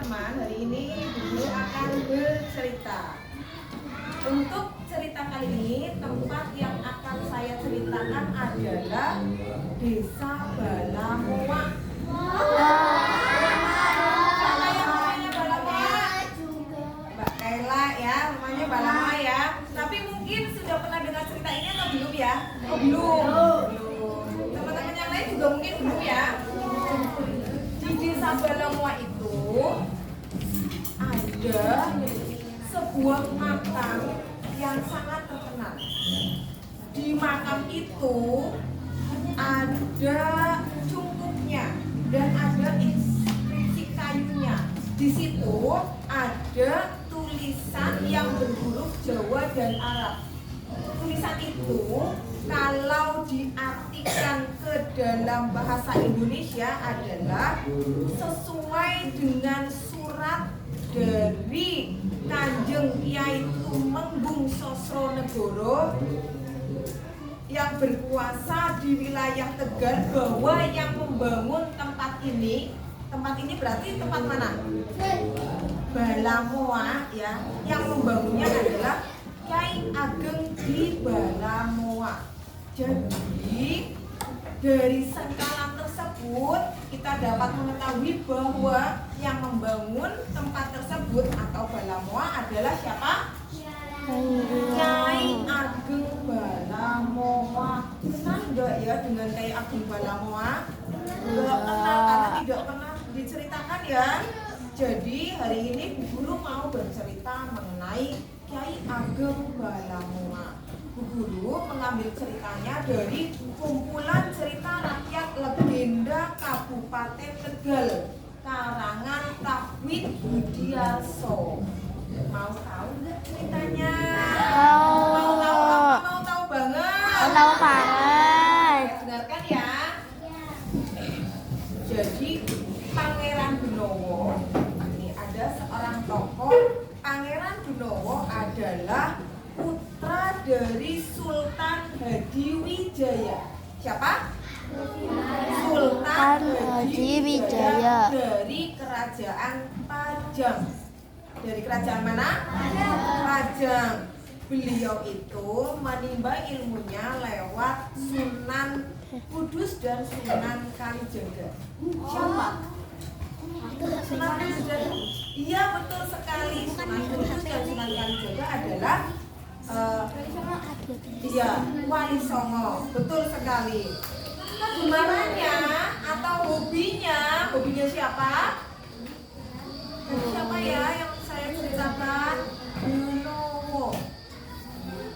teman-teman, hari ini Guru akan bercerita. Untuk cerita kali ini, tempat yang akan saya ceritakan adalah Desa Balamoa. Siapa yang namanya Balamoa? Mbak Kaila ya, namanya Balamoa ya. Tapi mungkin sudah pernah dengar cerita ini atau belum ya? Oh belum. Teman-teman yang lain juga mungkin belum ya. Di Desa Balamoa itu ada sebuah makam yang sangat terkenal. Di makam itu ada cungkuknya dan ada inskripsi kayunya. Di situ ada tulisan yang berhuruf Jawa dan Arab. Tulisan itu kalau diartikan ke dalam bahasa Indonesia adalah sesuai dengan surat dari Kanjeng Kyai Tumenggung Sosronegoro yang berkuasa di wilayah Tegal, bahwa yang membangun tempat ini berarti tempat mana? Balamoa ya. Yang membangunnya adalah Kyai Ageng di Balamoa. Jadi dari sengkala tersebut kita dapat mengetahui bahwa yang membangun tempat tersebut atau Balamoa adalah siapa? Kyai Ageng Balamoa. Kenal enggak ya dengan Kyai Ageng Balamoa? Enggak kenal karena tidak pernah diceritakan ya. Jadi hari ini Bu Guru mau bercerita mengenai Kyai Ageng Balamoa. Bu Guru mengambil ceritanya dari kumpulan cerita rakyat legenda Kabupaten Tegal, karangan Tahwid Budiarso. Mau tahu nggak ceritanya? Mau tahu banget. Tahu banget. Dengarkan ya. Jadi Pangeran Gunowo, ini ada seorang tokoh. Pangeran Gunowo adalah putra dari Sultan Hadiwijaya. Siapa? Sultan Hadiwijaya dari Kerajaan Pajang. Dari kerajaan mana? Pajang. Beliau itu menimba ilmunya lewat Sunan Kudus dan Sunan Kalijaga. Siapa? Sunan Kudus dan iya betul sekali. Sunan Kudus dan Sunan Kalijaga adalah Wali Songo. Betul sekali. Kegemarannya atau hobinya siapa? Siapa ya yang saya ceritakan? Gunowo.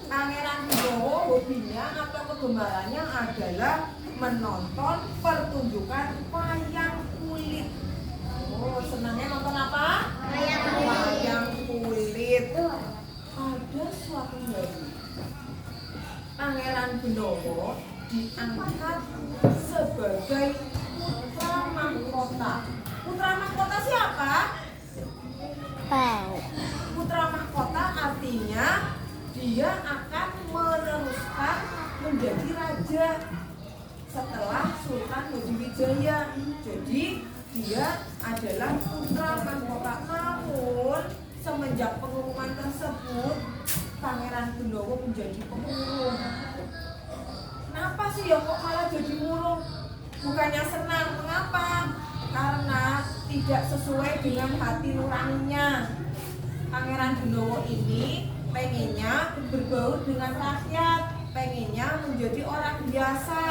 Pangeran Gunowo hobinya atau kegemarannya adalah menonton pertunjukan wayang kulit. Oh, senangnya nonton apa? Wayang kulit. Ada suatu hari Pangeran Gunowo diangkat sebagai putra mahkota. Putra mahkota siapa? Tahu. Putra mahkota artinya dia akan meneruskan menjadi raja setelah Sultan Hadiwijaya. Jadi dia adalah putra mahkota. Namun semenjak pengumuman tersebut, Pangeran Gunowo menjadi pemurung. Kenapa sih ya kok malah jadi murung? Bukannya senang, mengapa? Karena tidak sesuai dengan hati nuraninya. Pangeran Gunowo ini pengennya berbaur dengan rakyat, pengennya menjadi orang biasa,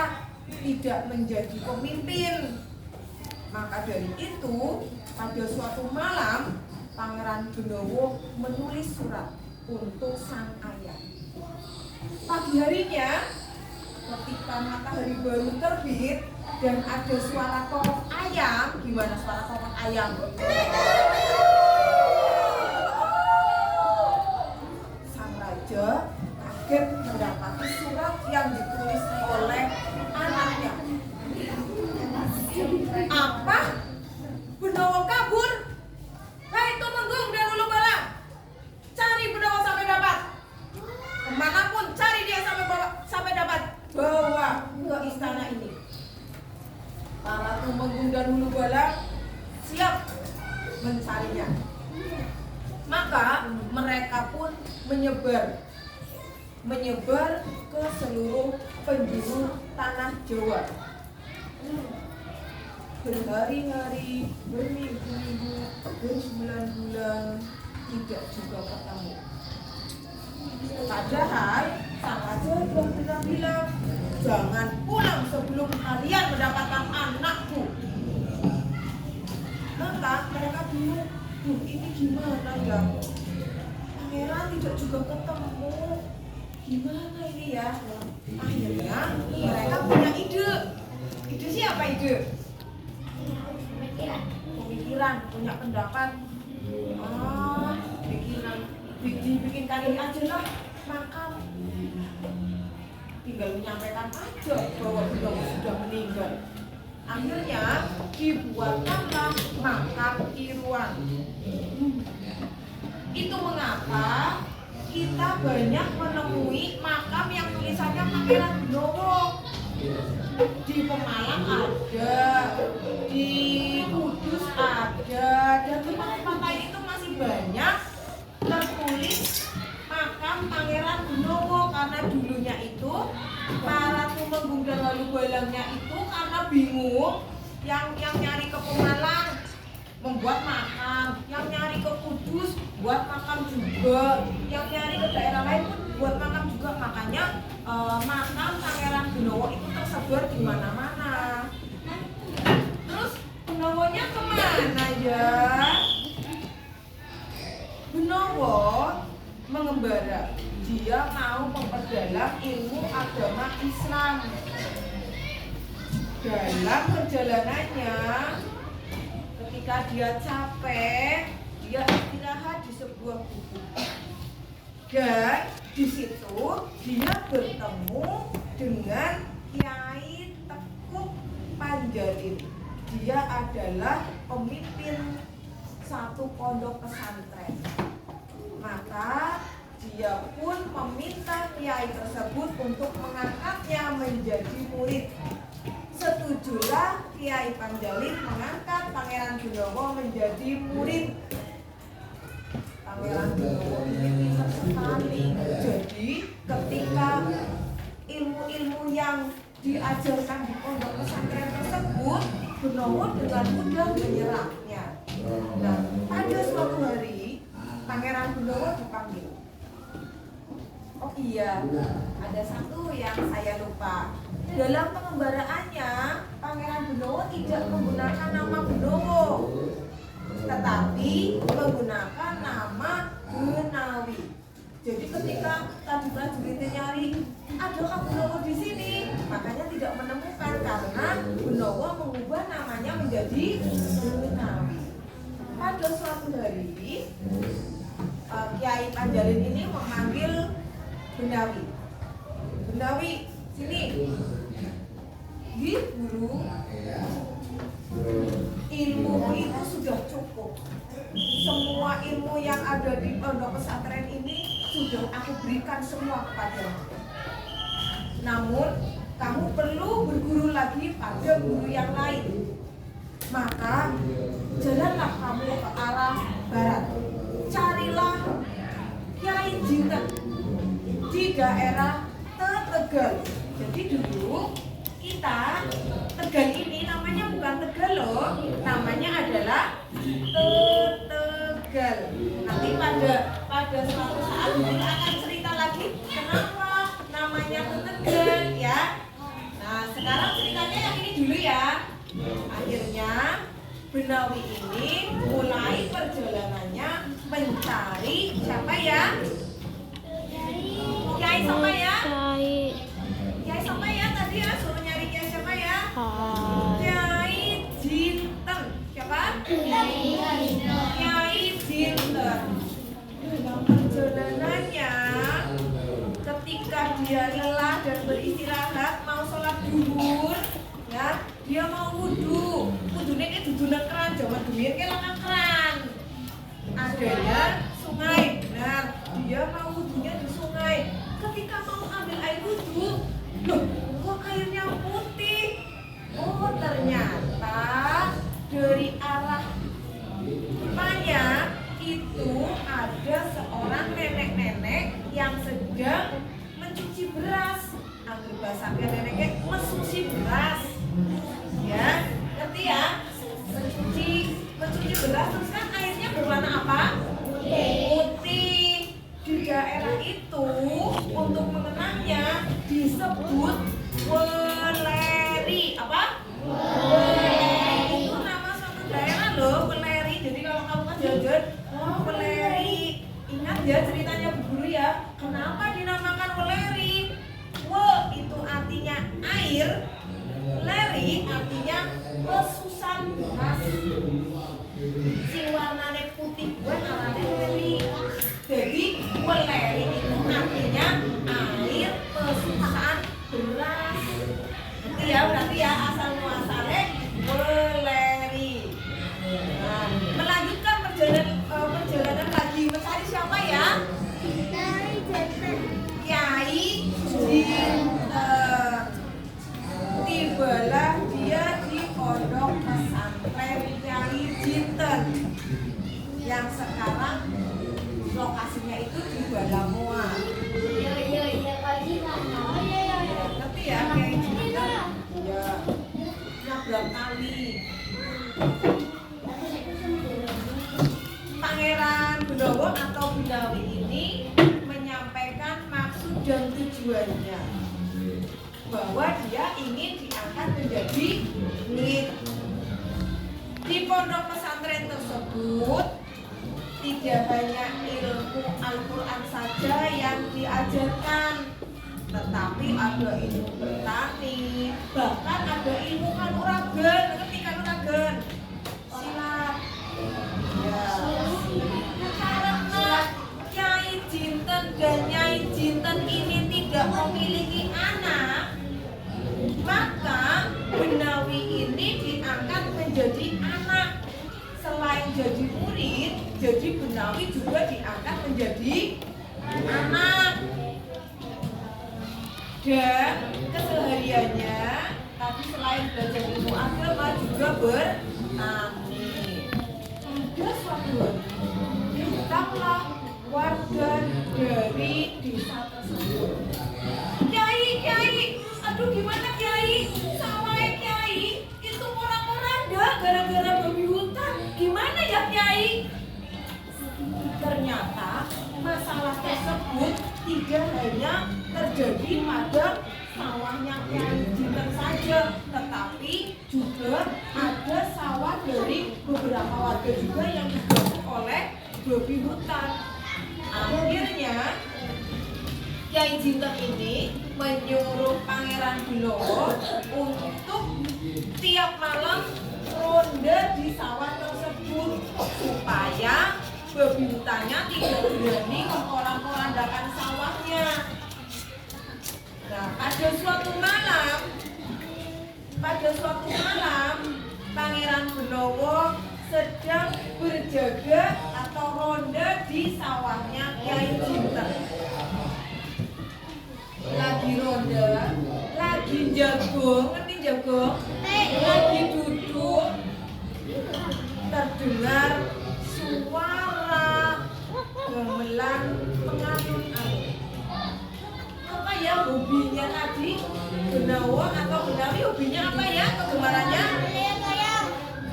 tidak menjadi pemimpin. Maka dari itu, pada suatu malam Pangeran Gunowo menulis surat untuk sang ayah. Pagi harinya, ketika matahari baru terbit dan ada suara kokok ayam. Gimana suara kokok ayam? Sang raja kaget mendapati surat yang ditulis oleh anaknya. Apa? Gunowo kabur? Hai Tumenggung dan Ulubala, cari Gunowo sampai dapat. Kemanapun cari dia sampai dapat. Bawa ke istana ini. Para Tumenggung dan Ulubala siap mencarinya. Maka mereka pun menyebar ke seluruh penjuru tanah Jawa. Berhari-hari, berminggu-minggu, berbulan-bulan tidak juga ketemu. Padahal sang raja sudah bilang, jangan pulang sebelum kalian mendapatkan anakku. Maka mereka bingung, ini gimana ya? Pangeran tidak juga ketemu. Gimana ini ya? Akhirnya mereka punya ide. Ide siapa ide? Pemikiran, punya pendapat. Pikiran, dibikinkan ini aja lah makam. Tinggal menyampaikan aja bahwa Gunowo sudah meninggal. Akhirnya dibuatkanlah makam tiruan. Itu mengapa kita banyak menemui makam yang tulisannya Pangeran Gunowo. Di Pemalang ada, di Kudus ada, dan tempat-tempat lain itu masih banyak tertulis makam Pangeran Gunowo. Karena dulunya itu para Tumenggung dan Walubalangnya itu karena bingung, yang nyari ke Pemalang membuat makam, yang nyari ke Kudus buat makam juga, yang nyari ke daerah lain pun buat makam juga. Makanya makam Pangeran Gunowo itu tersebar di mana-mana. Terus Gunowonya kemana ya? Gunowo mengembara. Dia mau memperdalam ilmu agama Islam. Dalam perjalanannya, ketika dia capek, dia istirahat di sebuah gubuk. Dan di situ dia bertemu dengan Kiai Tekuk Panjalin. Dia adalah pemimpin satu pondok pesantren. Maka dia pun meminta kiai tersebut untuk mengangkatnya menjadi murid. Setujulah Kiai Panjalin mengangkat Pangeran Gunowo menjadi murid. Pangeran Gunowo ini pintar sekali. Jadi ketika ilmu-ilmu yang diajarkan di pondok pesantren tersebut, Gunowo dengan mudah menyerapnya. Nah, pada suatu hari Pangeran Gunowo dipanggil. Oh iya, ada satu yang saya lupa. Dalam pengembaraannya, Pangeran Gunowo tidak menggunakan nama Gunowo, tetapi menggunakan nama Gunawi. Jadi ketika tadi prajuritnya nyari, adakah Gunowo di sini? Makanya tidak menemukan karena Gunowo mengubah namanya menjadi Gunawi. Pada suatu hari, Kiai Panjalin ini memanggil Gunawi. Gunawi, sini. Guru, ilmu itu sudah cukup. Semua ilmu yang ada di pondok pesantren ini sudah aku berikan semua kepadamu. Namun, kamu perlu berguru lagi pada guru yang lain. Maka, jalanlah kamu ke arah barat. Carilah Kiai Jinten di daerah Tegal. Jadi dulu kita Tegal ini namanya bukan Tegal loh, namanya adalah Tegal. Nanti pada suatu saat kita akan cerita lagi kenapa namanya Tegal ya. Nah sekarang ceritanya yang ini dulu ya. Akhirnya Gunawi ini mulai perjalanannya mencari siapa ya? Kiai siapa ya? Kiai siapa ya tadi ya? Suruh nyari kiai siapa ya? Kiai Jinten. Siapa? Kiai Jinten. Dalam perjalanannya, ketika dia lelah dan beristirahat, mau sholat zuhur, ya, dia mau wudhu. Wudhunya ini dudunan keran, zaman dunia ini lanang keran. Adanya sungai, benar. Dia mau wudhunya di sungai. Ketika mau ambil air wudhu, loh, kok airnya putih? Oh, ternyata dari arah beras terus kan airnya berwarna apa? Putih. Di daerah itu untuk mengenangnya disebut Weleri. Apa? Weleri itu nama suatu daerah loh, Weleri. Jadi kalau kamu kan jalan-jalan, oh Weleri. Ingat ya ceritanya Bu Guru ya. Kenapa dinamakan Weleri? We itu artinya air, leri artinya lesusan beras. Sing warnane putih kuwi arane leri. Jadi weleri itu artinya air lesusan beras. Ngerti ya berarti ya asal muasalnya weleri. Nah, melanjutkan perjalanan lagi mencari siapa ya? Kiai Jinten. Tibalah dia di pondok pesantren Kiai Jinten yang sekarang lokasinya itu di Balamoa. Ngerti ya Kiai Jinten? Ya, nabrak kali. Pangeran Benawa atau Benawi ini menyampaikan maksud dan tujuannya bahwa dia ingin diangkat menjadi murid. Di pondok pesantren tersebut tidak hanya ilmu Al-Quran saja yang diajarkan, tetapi ada ilmu bertani, bahkan ada ilmu kanuragan. Ngerti kanuragan? Silat. Ya. Karena Kiai Jinten dan Nyai Jinten ini tidak memiliki anak, maka Benawi ini diangkat menjadi anak. Selain jadi murid, jadi Benawi juga diangkat menjadi anak. Dan kesehariannya tadi selain belajar ilmu agama juga bertani. Ada suatu hari datanglah warga dari desa tersebut. Kiai, aduh gimana Kiai? Sawah Kiai itu orang-orang gara-gara babi hutan. Gimana ya Kiai? Ternyata masalah tersebut tidak hanya terjadi pada sawahnya Kiai Jinten saja, tetapi juga ada sawah dari beberapa warga juga yang diganggu oleh babi hutan. Akhirnya Kiai Jinten ini menyuruh Pangeran Benawa untuk tiap malam ronda di sawah tersebut supaya babi hutannya tidak berani memporak-porandakan sawahnya. Nah, pada suatu malam Pangeran Benawa sedang berjaga atau ronda di sawahnya Kiai Jinten. Lagi ronda, lagi jagung, ngerti jagung? Lagi duduk, terdengar suara gamelan penganut-anut. Apa ya hobinya tadi? Benawa atau Benawi hobinya apa ya kegemarannya?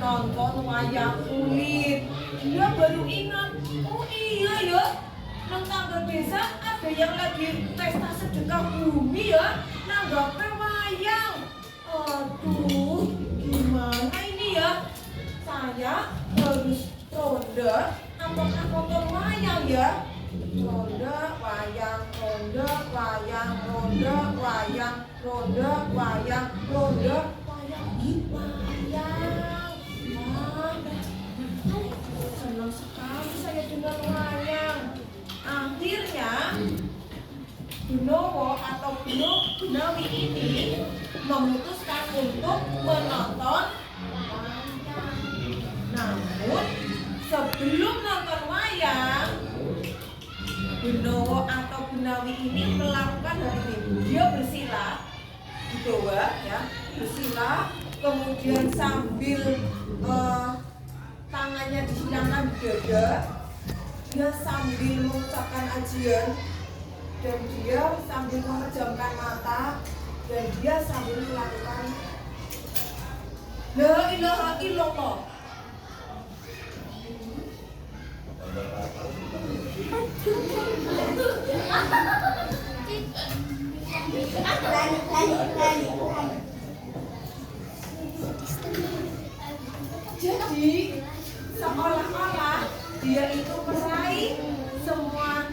Nonton wayang kulit. Dia baru ingat, oh iya ya, nang tangga desa ada yang lagi pesta sedekah bumi ya, nanggapnya wayang. Aduh, gimana ini ya? Saya harus ronda apakah nonton wayang ya? Ronda, wayang, ronda, wayang, ronda, wayang, ronda, wayang, ronda, wayang, wayang. Senang sekali saya dengar wayang. Akhirnya Benawa atau Benawi ini memutuskan untuk menonton wayang. Namun sebelum nonton wayang, Benawa atau Benawi ini melakukan hal ini. Dia bersila di bawah ya, bersila, kemudian sambil tangannya disilangkan di dada, dia sambil mengucapkan ajian, dan dia sambil memejamkan mata, dan dia sambil melakukan La ilaha illallah. seolah-olah dia itu meraih semua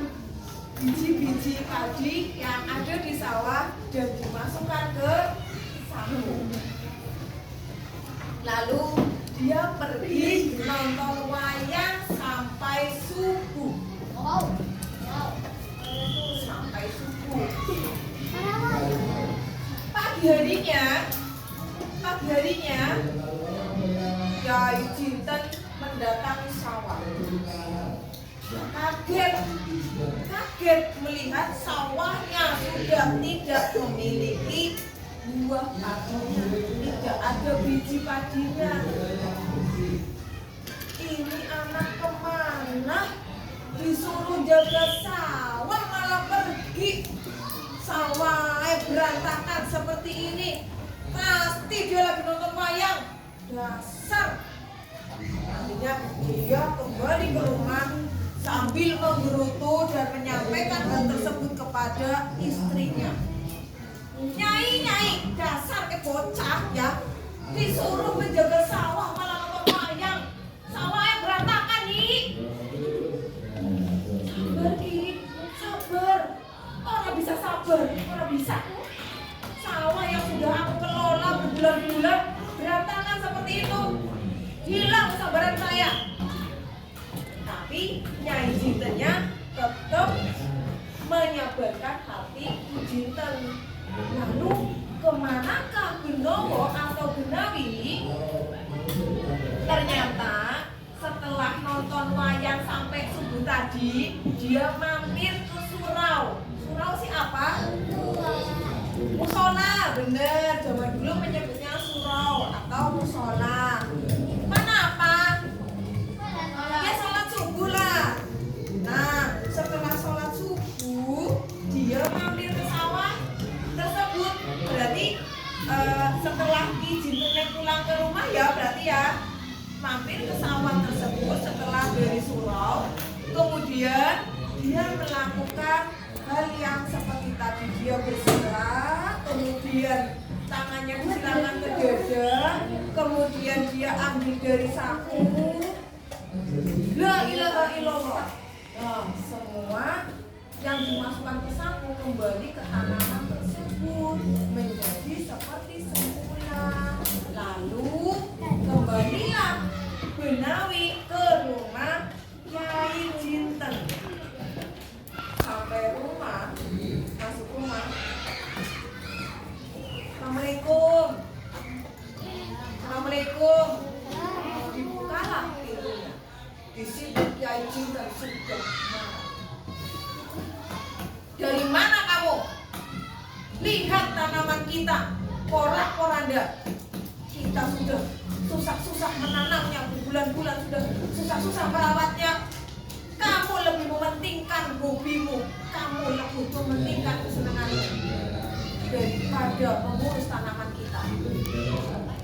biji-biji padi yang ada di sawah dan dimasukkan ke saku. Lalu dia pergi nonton wayang sampai subuh. Sampai subuh. Pagi harinya, Kyai Jinten mendatangi sawah. Kaget melihat sawahnya sudah tidak memiliki buah padinya, tidak ada biji padinya. Ini anak kemana? Disuruh jaga sawah malah pergi. Sawahnya berantakan seperti ini. Pasti dia lagi nonton wayang. Dasar. Akhirnya dia kembali ke rumah sambil menggerutu dan menyampaikan hal tersebut kepada istrinya. Nyai, dasar bocah ya, disuruh menjaga sawah malah nonton wayang. Sawahnya berantakan nih. Sabar. Orang bisa sabar, orang bisa. Sawah yang sudah aku kelola berbulan-bulan berantakan seperti itu. Hilang kesabaran saya. Tapi Nyai Jintennya tetap menyabarkan hati Jinten. Lalu kemanakah Benowo atau Benawi? Ternyata setelah nonton wayang sampai subuh tadi, dia mampir ke surau. Surau sih apa? Musola, bener. Zaman dulu menyebutnya surau atau musola. Mana apa? Ya sholat subuh lah. Nah, setelah sholat subuh, dia mampir ke sawah tersebut. Berarti setelah Ki Jintennya pulang ke rumah ya berarti ya mampir ke sawah tersebut setelah dari surau. Kemudian dia melakukan hal yang seperti tadi, dia bersila, kemudian tangannya disilakan ke dada, kemudian dia ambil dari saku. La ilaha illallah. Nah, semua yang dimasukkan ke saku kembali ke tanaman tersebut menjadi seperti semula. Lalu kembalilah Benawi ke rumah Kyai Jinten. Sampai rumah, masuk rumah. Assalamualaikum. Dibukalah pintunya. Di situ Kyai Jinten sudah marah. Dari mana kamu? Lihat tanaman kita, porak-poranda. Kita sudah susah-susah menanamnya, berbulan-bulan sudah susah-susah merawatnya. Kamu lebih mementingkan hobimu, kamu lebih mementingkan kesenanganmu daripada mengurus tanaman kita.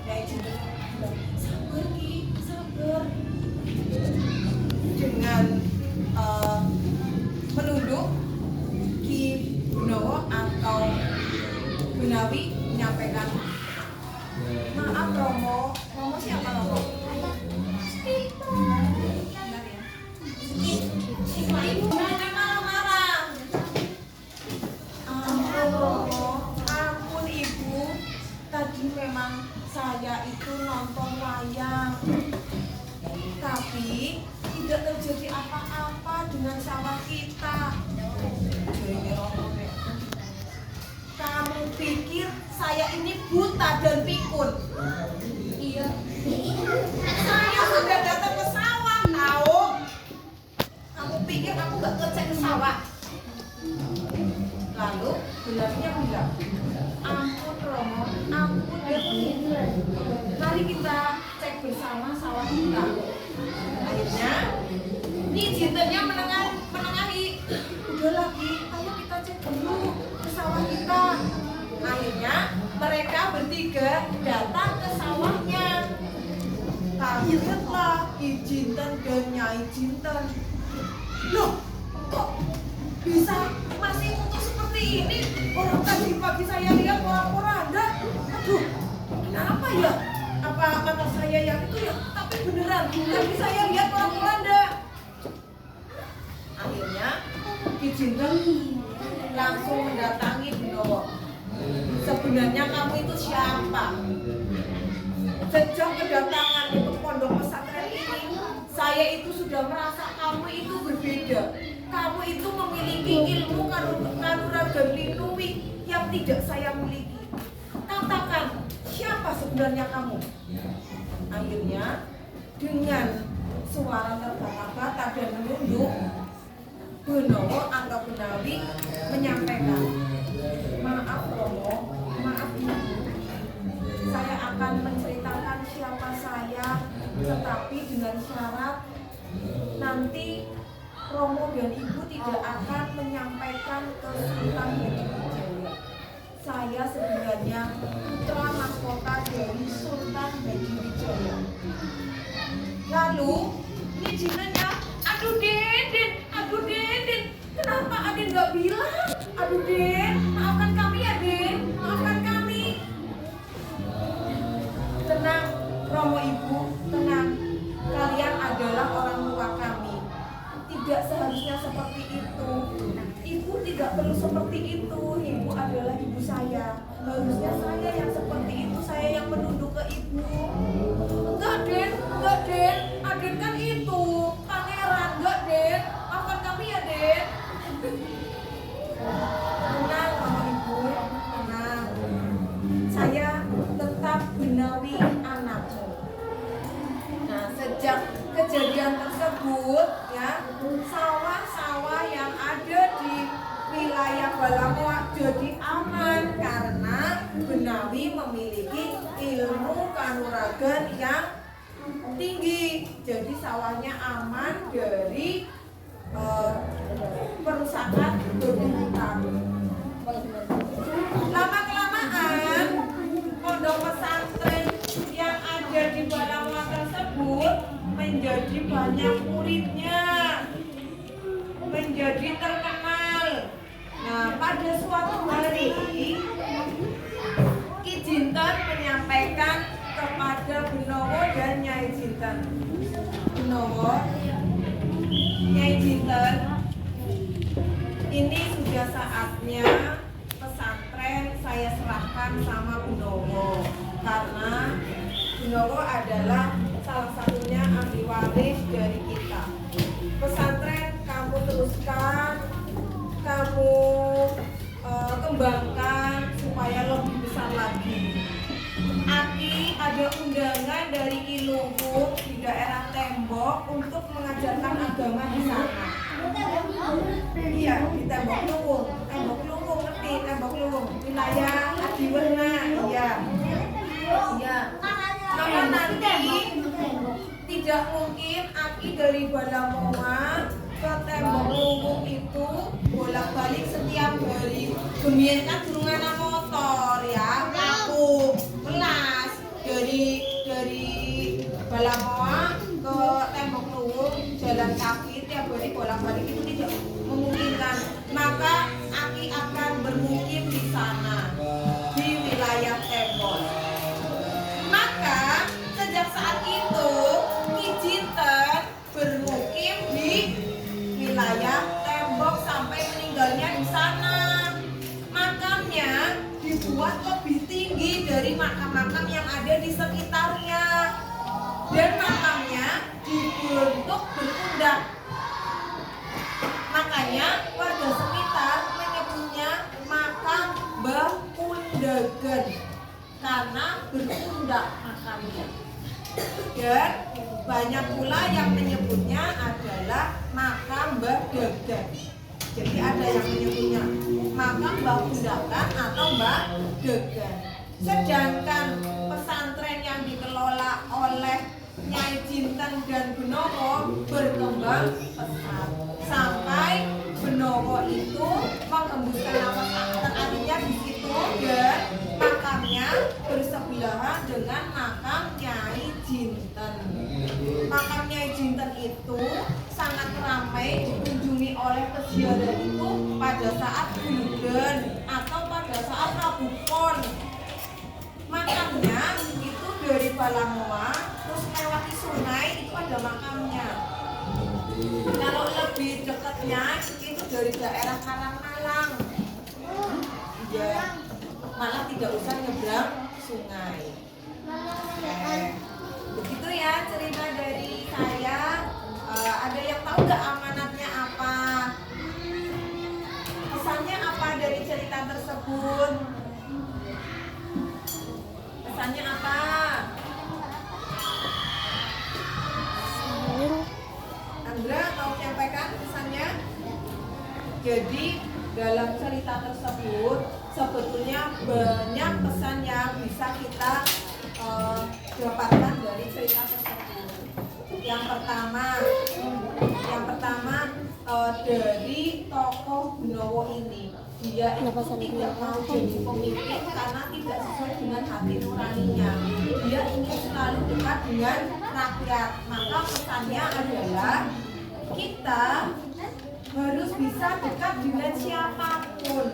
Kyai Jinten bilang, sabar Ki, sabar. Dengan menunduk, Ki Benowo atau Benawi menyampaikan, maaf Romo. Romo siapa Romo? Benar ya? Ibu jangan marah-marah. Ampun Romo, ampun Ibu. Tadi memang saya itu nonton wayang, tapi tidak terjadi apa-apa dengan sawah kita. Kamu pikir saya ini buta dan pikun? Iya. Saya sudah datang ke sawah, tahu? Kamu pikir aku gak ngecek ke sawah? Lalu Benarnya bilang, ampun Romo, ampun ya. Mari kita cek bersama sawah kita. Akhirnya ini Jintennya menengahi, udah lagi, ayo kita cek dulu ke sawah kita. Akhirnya mereka bertiga datang ke sawahnya. Kagetlah Ki Jinten dan Nyai Jinten. Loh, kok bisa masih utuh seperti ini? Orang tadi pagi saya lihat orang-orang ada. Aduh, kenapa ya? Apa mata saya yang itu ya? Tapi beneran, tadi saya lihat orang Belanda. Akhirnya Ki Jinten langsung mendatangi Benowo. Sebenarnya kamu itu siapa? Sejak kedatangan ke pondok pesantren ini, saya itu sudah merasa kamu itu berbeda. Kamu itu memiliki ilmu kanuragan linui yang tidak saya miliki. Katakan, siapa sebenarnya kamu? Akhirnya dengan suara terbata-bata dan menunduk, Benowo Angga Benawi menyampaikan, maaf Romo, maaf Ibu, saya akan menceritakan siapa saya, tetapi dengan syarat nanti Romo dan Ibu tidak akan menyampaikan ke Sultan Hadiwijaya. Saya sebenarnya putra mahkota dari Sultan Hadiwijaya. Lalu ini jinanya, aduh Den, kenapa Aden nggak bilang? Aduh Den, maafkan kami ya Den, maafkan kami. Tenang, Romo Ibu, tenang. Kalian adalah orang tua kami. Tidak seharusnya seperti itu. Ibu tidak perlu seperti itu. Ibu adalah ibu saya. Harusnya saya yang seperti itu. Saya yang menunduk ke ibu. Enggak Den. Aden kan itu pangeran. Enggak Den. Maafkan kami ya Den. Tenang Romo Ibu, tenang. Saya tetap Benawi anakmu. Nah, sejak kejadian tersebut ya, sawah-sawah yang ada di wilayah Balamoa jadi aman karena Benawi memiliki ilmu kanuragan yang tinggi. Jadi sawahnya aman dari perusakan berhutang. Lama-kelamaan pondok pesantren yang ada di Balamoa tersebut menjadi banyak muridnya, menjadi terkenal. Nah, pada suatu hari Ki Jinten menyampaikan kepada Benowo dan Nyai Jinten, Benowo, Nyai Jinten, ini sudah saatnya pesantren saya serahkan sama Benowo karena Benowo adalah salah satunya ahli waris dari kita. Pesantren kamu teruskan, kamu kembangkan supaya lebih besar lagi. Aki ada undangan dari Ilungkung di daerah Tembok untuk mengajarkan agama di sana. Iya, di Tembok Luwung. Tembok Luwung, ngerti? Tembok Luwung, wilayah Adiwerna. Iya. Maka nanti tidak mungkin Aki dari Balamoa ke Tembok Luwung itu bolak-balik setiap hari. Gemien kan durungan motor ya, aku kelas dari Balamoa ke Tembok Luwung jalan kaki tiap hari bolak-balik itu tidak memungkinkan. Maka Aki akan bermukim di sana di wilayah Tembok. Maka sejak saat itu Ki Jinten bermukim di wilayah Tembok sampai meninggalnya di sana. Makamnya dibuat lebih tinggi dari makam-makam yang ada di sekitarnya. Dan makamnya dibentuk berundak. Makanya warga sekitar menyebutnya makam Mbah Undagan karena berundak makamnya. Dan banyak pula yang menyebutnya adalah makam Mbah Dagan. Jadi ada yang menyebutnya makam Mbah Undagan atau Mbah Dagan. Sedangkan pesantren yang dikelola oleh Nyai Jinten dan Benowo berkembang pesat sampai Benowo itu menghembuskan nafas terakhirnya di situ dan makamnya bersebelahan dengan makam Nyai Jinten. Makam Nyai Jinten itu sangat ramai dikunjungi oleh peziarah itu pada saat bulan atau pada saat Rabu Pon. Makamnya itu dari Balamoa terus melewati sungai itu ada makamnya. Kalau lebih dekatnya itu dari daerah Karangmalang. Ya, malah tidak usah nyebrang sungai. Oke. Begitu ya cerita dari saya. Ada yang tahu nggak amanatnya apa? Pesannya apa dari cerita tersebut? Pesannya apa? Andra mau menyampaikan pesannya? Jadi dalam cerita tersebut sebetulnya banyak pesan yang bisa kita dapatkan dari cerita tersebut. Yang pertama dari tokoh Benowo ini, dia itu tidak mau jadi pemimpin karena tidak sesuai dengan hati nuraninya. Dia ingin selalu dekat dengan rakyat. Maka pesannya adalah kita harus bisa dekat dengan siapapun,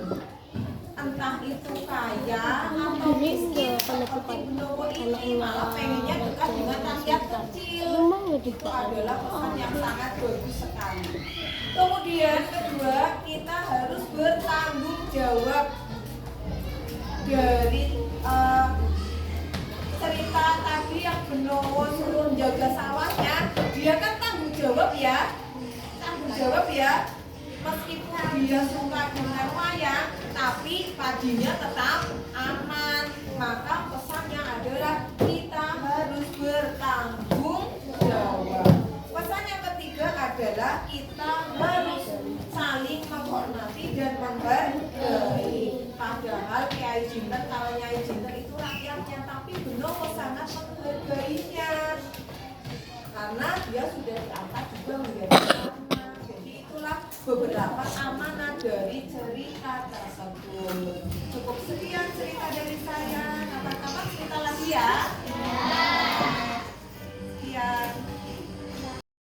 entah itu kaya atau miskin. Seperti Benowo ini malah pengennya dekat dengan rakyat kecil. Itu adalah pesan yang sangat bagus sekali. Kemudian kedua, kita harus bertanggung jawab. Dari cerita tadi yang Benowo suruh jaga sawahnya, dia kan tanggung jawab ya. Meskipun dia suka dengan wayang, tapi padinya tetap aman. Maka pesannya adalah kita harus bertanggung jawab. Pesan yang ketiga adalah kita harus saling menghormati dan menghargai. Padahal Kiai Jinten, kalau Nyai Jinten itu rakyatnya, tapi Benowo sangat menghargainya karena dia sudah diangkat juga menjadi amanah. Jadi itulah beberapa amanah dari cerita tersebut. Cukup sekian cerita dari saya. Kapan-kapan cerita lagi ya.